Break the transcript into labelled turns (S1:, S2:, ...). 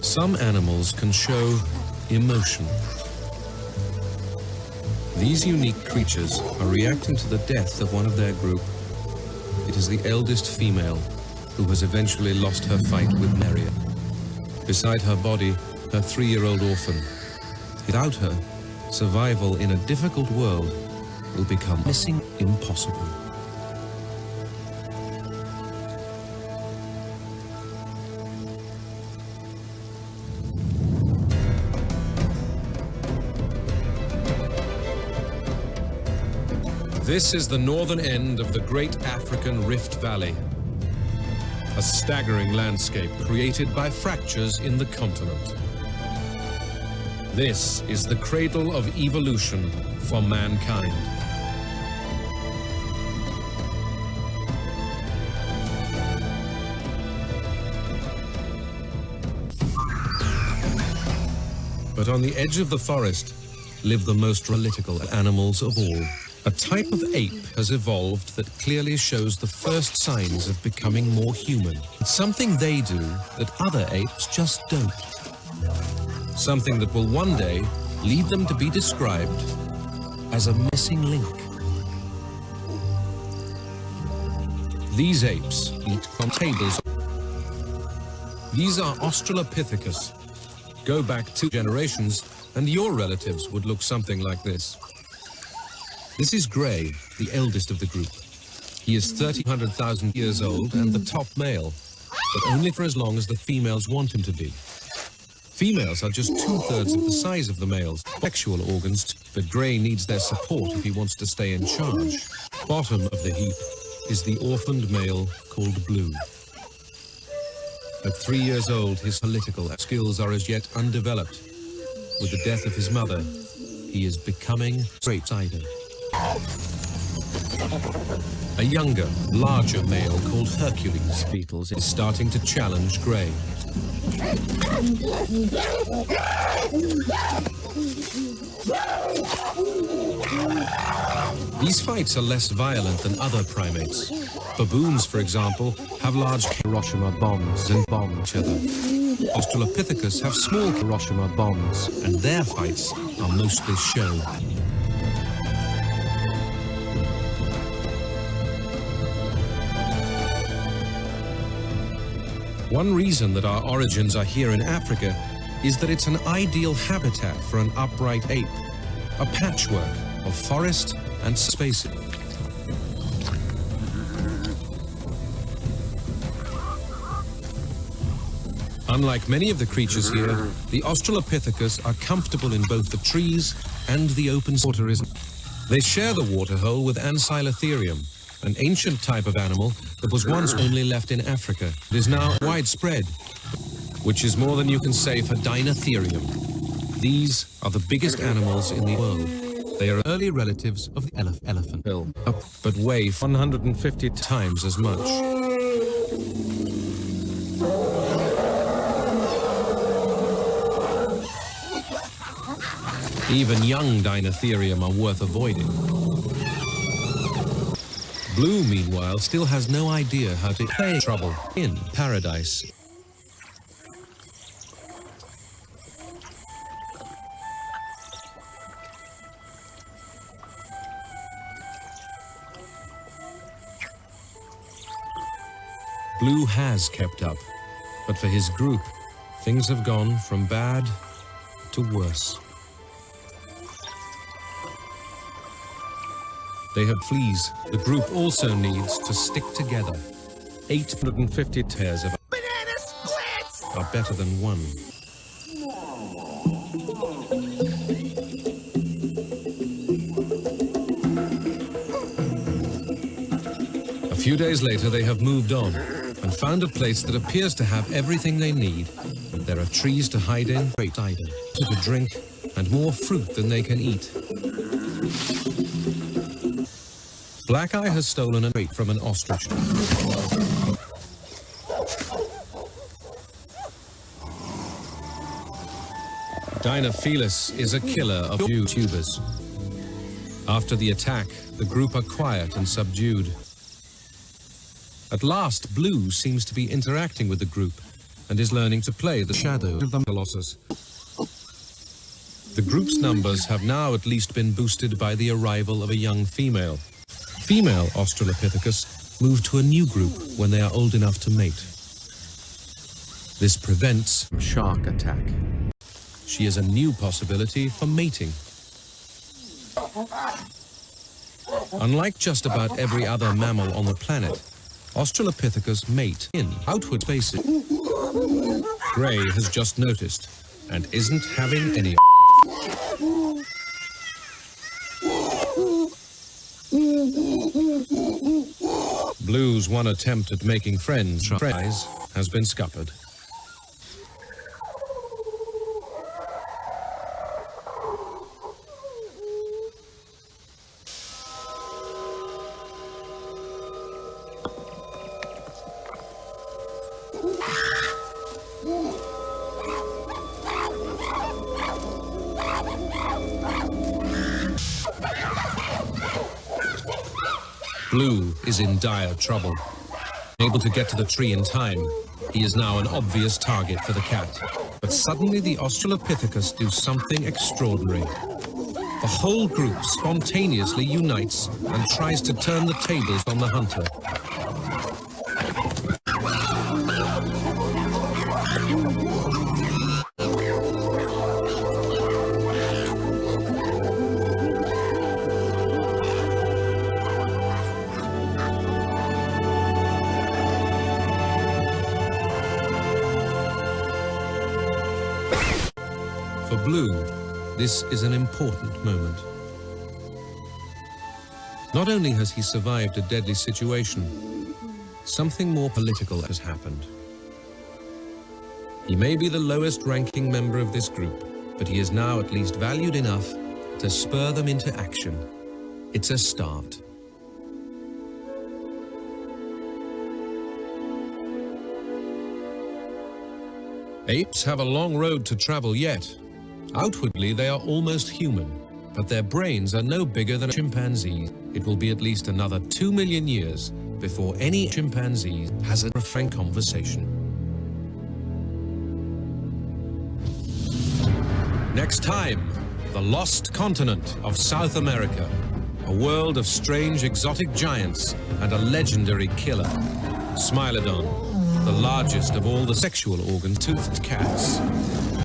S1: Some animals can show emotion. These unique creatures are reacting to the death of one of their group. It is the eldest female who has eventually lost her fight with Maria. Beside her body, her 3-year-old orphan. Without her, survival in a difficult world will become missing impossible. This is the northern end of the great African Rift Valley, a staggering landscape created by fractures in the continent. This is the cradle of evolution for mankind. But on the edge of the forest live the most political animals of all. A type of ape has evolved that clearly shows the first signs of becoming more human. It's something they do that other apes just don't. Something that will one day lead them to be described as a missing link. These apes eat from tables. These are Australopithecus. Go back 2 generations and your relatives would look something like this. This is Gray, the eldest of the group. He is 300,000 years old and the top male, but only for as long as the females want him to be. Females are just 2/3 of the size of the males. Sexual organs, but Gray needs their support if he wants to stay in charge. Bottom of the heap is the orphaned male called Blue. At 3 years old, his political skills are as yet undeveloped. With the death of his mother, he is becoming straight-sided. A younger, larger male called Hercules Beetles is starting to challenge Gray. These fights are less violent than other primates. Baboons, for example, have large Hiroshima bombs and bomb each other. Australopithecus have small Hiroshima bombs, and their fights are mostly show. One reason that our origins are here in Africa is that it's an ideal habitat for an upright ape, a patchwork of forest and space. Unlike many of the creatures here, the Australopithecus are comfortable in both the trees and the open water. They share the waterhole with Ancylitherium, an ancient type of animal that was once only left in Africa. It is now widespread, which is more than you can say for Dinotherium. These are the biggest animals in the world. They are early relatives of the elephant, but weigh 150 times as much. Even young Dinotherium are worth avoiding. Blue, meanwhile, still has no idea how to play trouble in paradise. Blue has kept up, but for his group, things have gone from bad to worse. They have fleas. The group also needs to stick together. 850 pairs of banana splits are better than one. A few days later, they have moved on and found a place that appears to have everything they need. There are trees to hide in, cider to drink, and more fruit than they can eat. Black Eye has stolen a crate from an ostrich. Dinofelis is a killer of YouTubers. After the attack, the group are quiet and subdued. At last, Blue seems to be interacting with the group, and is learning to play the shadow of the Colossus. The group's numbers have now at least been boosted by the arrival of a young female. Female Australopithecus move to a new group when they are old enough to mate. This prevents shark attack. She is a new possibility for mating. Unlike just about every other mammal on the planet, Australopithecus mate in outward spaces. Gray has just noticed and isn't having any. Blue's one attempt at making friends has been scuppered. Blue is in dire trouble. Unable to get to the tree in time, he is now an obvious target for the cat. But suddenly the Australopithecus do something extraordinary. The whole group spontaneously unites and tries to turn the tables on the hunter. For Blue, this is an important moment. Not only has he survived a deadly situation, something more political has happened. He may be the lowest ranking member of this group, but he is now at least valued enough to spur them into action. It's a start. Apes have a long road to travel yet. Outwardly, they are almost human, but their brains are no bigger than chimpanzees. It will be at least another 2 million years before any chimpanzee has a frank conversation. Next time, the lost continent of South America, a world of strange exotic giants and a legendary killer, Smilodon, the largest of all the sexual organ-toothed cats.